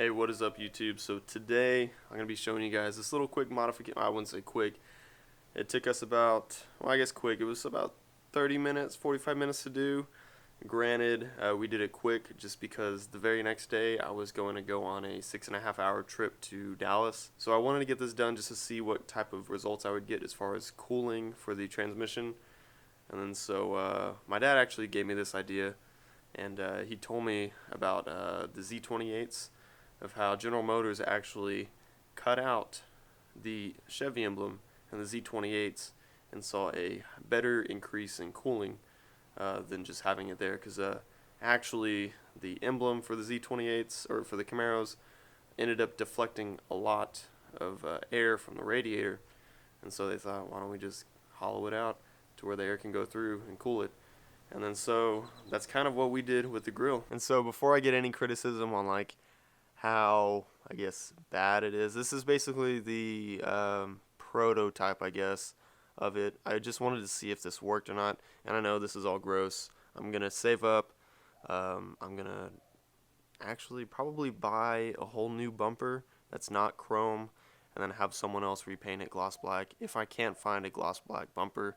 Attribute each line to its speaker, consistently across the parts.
Speaker 1: Hey, what is up YouTube? So today I'm going to be showing you guys this little quick modification. I wouldn't say quick. It took us about, well, I guess quick. It was about 30 minutes, 45 minutes to do. Granted, we did it quick just because the very next day I was going to go on a 6.5 hour trip to Dallas. So I wanted to get this done just to see what type of results I would get as far as cooling for the transmission. And then so my dad actually gave me this idea, and he told me about the Z28s, of how General Motors actually cut out the Chevy emblem and the Z28s and saw a better increase in cooling than just having it there, because actually the emblem for the Z28s, or for the Camaros, ended up deflecting a lot of air from the radiator, and so they thought, why don't we just hollow it out to where the air can go through and cool it. And then so that's kind of what we did with the grill. And so before I get any criticism on like how, I guess, bad it is, this is basically the prototype, I guess, of it. I just wanted to see if this worked or not, and I know this is all gross. I'm gonna save up. I'm gonna actually probably buy a whole new bumper that's not chrome, and then have someone else repaint it gloss black if I can't find a gloss black bumper,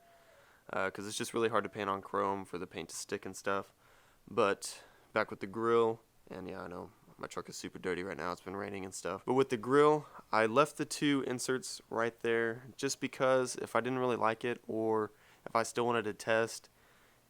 Speaker 1: because it's just really hard to paint on chrome for the paint to stick and stuff. But back with the grill, and yeah, I know my truck is super dirty right now, it's been raining and stuff. But with the grill, I left the two inserts right there just because if I didn't really like it, or if I still wanted to test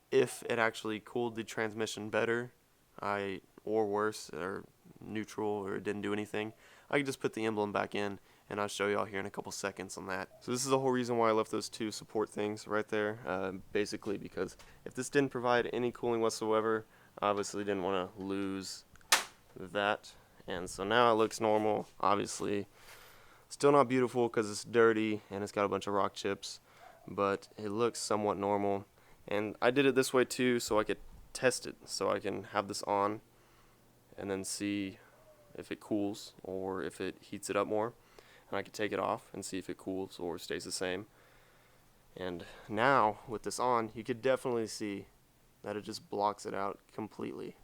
Speaker 1: if it actually cooled the transmission better, or worse, or neutral, or it didn't do anything, I could just put the emblem back in, and I'll show y'all here in a couple seconds on that. So this is the whole reason why I left those two support things right there, basically because if this didn't provide any cooling whatsoever, I obviously didn't want to lose that. And so now it looks normal. Obviously still not beautiful because it's dirty and it's got a bunch of rock chips, but it looks somewhat normal. And I did it this way too so I could test it, so I can have this on and then see if it cools or if it heats it up more, and I could take it off and see if it cools or stays the same. And now with this on, you could definitely see that it just blocks it out completely.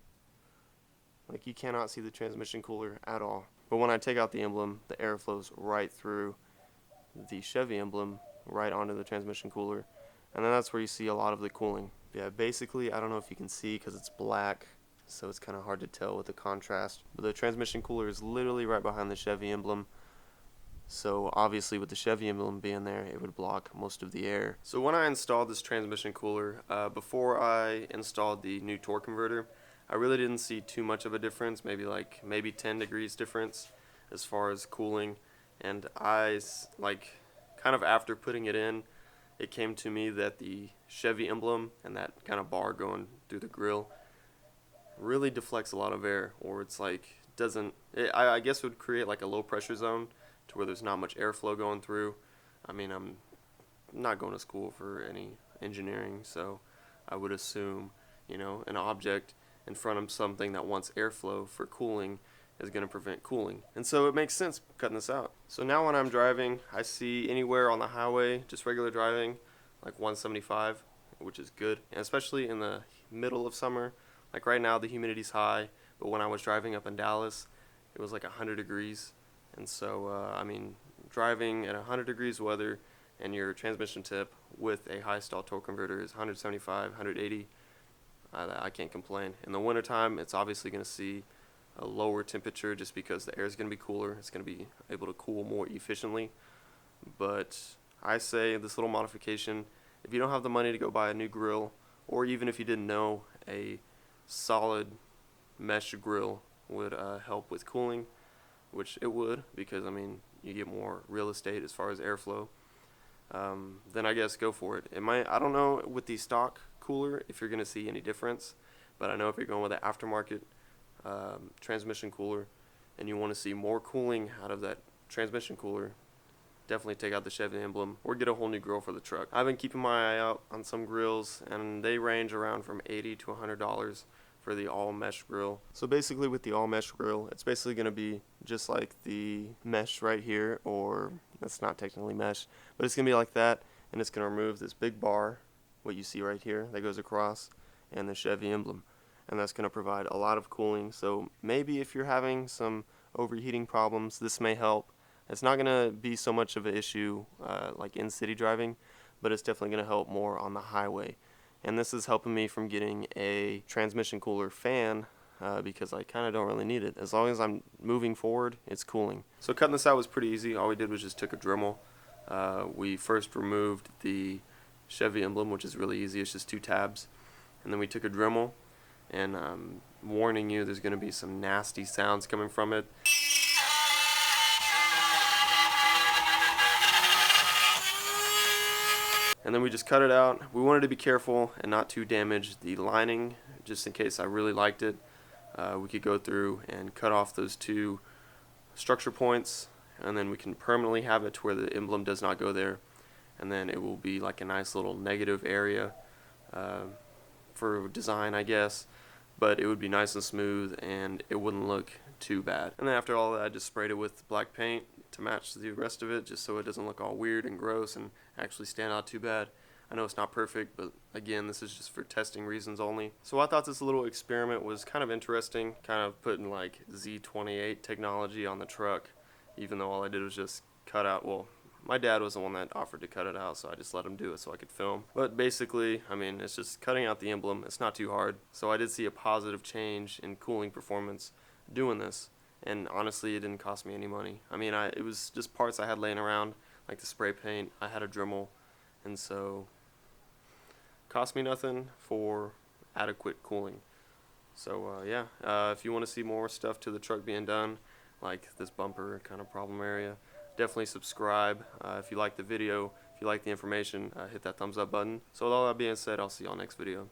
Speaker 1: Like, you cannot see the transmission cooler at all. But when I take out the emblem, the air flows right through the Chevy emblem right onto the transmission cooler, and then that's where you see a lot of the cooling. Yeah, basically, I don't know if you can see because it's black, so it's kind of hard to tell with the contrast, but the transmission cooler is literally right behind the Chevy emblem. So obviously with the Chevy emblem being there, it would block most of the air. So when I installed this transmission cooler, before I installed the new torque converter, I really didn't see too much of a difference, maybe 10 degrees difference as far as cooling. And kind of after putting it in, it came to me that the Chevy emblem and that kind of bar going through the grill really deflects a lot of air, or it's like I guess it would create like a low pressure zone to where there's not much airflow going through. I mean, I'm not going to school for any engineering, so I would assume, an object in front of something that wants airflow for cooling is going to prevent cooling. And so it makes sense cutting this out. So now when I'm driving, I see anywhere on the highway, just regular driving, like 175, which is good. And especially in the middle of summer, like right now the humidity's high, but when I was driving up in Dallas, it was like 100 degrees. And so, driving at 100 degrees weather and your transmission tip with a high stall torque converter is 175, 180. I can't complain. In the wintertime, it's obviously going to see a lower temperature just because the air is going to be cooler. It's going to be able to cool more efficiently. But I say this little modification, if you don't have the money to go buy a new grill, or even if you didn't know, a solid mesh grill would help with cooling, which it would, because you get more real estate as far as airflow, then I guess go for it. I don't know with the stock cooler if you're going to see any difference, but I know if you're going with an aftermarket transmission cooler and you want to see more cooling out of that transmission cooler, definitely take out the Chevy emblem or get a whole new grill for the truck. I've been keeping my eye out on some grills, and they range around from $80 to $100 for the all mesh grill. So basically with the all mesh grill, it's basically going to be just like the mesh right here, or that's not technically mesh, but it's going to be like that, and it's going to remove this big bar, what you see right here that goes across, and the Chevy emblem, and that's going to provide a lot of cooling. So maybe if you're having some overheating problems, this may help. It's not going to be so much of an issue like in city driving, but it's definitely going to help more on the highway. And this is helping me from getting a transmission cooler fan because I kind of don't really need it. As long as I'm moving forward, it's cooling. So cutting this out was pretty easy. All we did was just took a Dremel. We first removed the Chevy emblem, which is really easy. It's just 2 tabs. And then we took a Dremel, and I'm warning you, there's going to be some nasty sounds coming from it. And then we just cut it out. We wanted to be careful and not to damage the lining, just in case I really liked it. We could go through and cut off those 2 structure points, and then we can permanently have it to where the emblem does not go there. And then it will be like a nice little negative area for design, I guess. But it would be nice and smooth, and it wouldn't look too bad. And then after all that, I just sprayed it with black paint to match the rest of it, just so it doesn't look all weird and gross and actually stand out too bad. I know it's not perfect, but again, this is just for testing reasons only. So I thought this little experiment was kind of interesting, kind of putting like Z28 technology on the truck, even though all I did was just cut out, well, my dad was the one that offered to cut it out, so I just let him do it so I could film. But basically, I mean, it's just cutting out the emblem. It's not too hard. So I did see a positive change in cooling performance doing this. And honestly, it didn't cost me any money. I mean, it was just parts I had laying around, like the spray paint. I had a Dremel, and so cost me nothing for adequate cooling. So yeah, if you want to see more stuff to the truck being done, like this bumper kind of problem area, definitely subscribe. If you like the video, if you like the information, hit that thumbs up button. So with all that being said, I'll see y'all next video.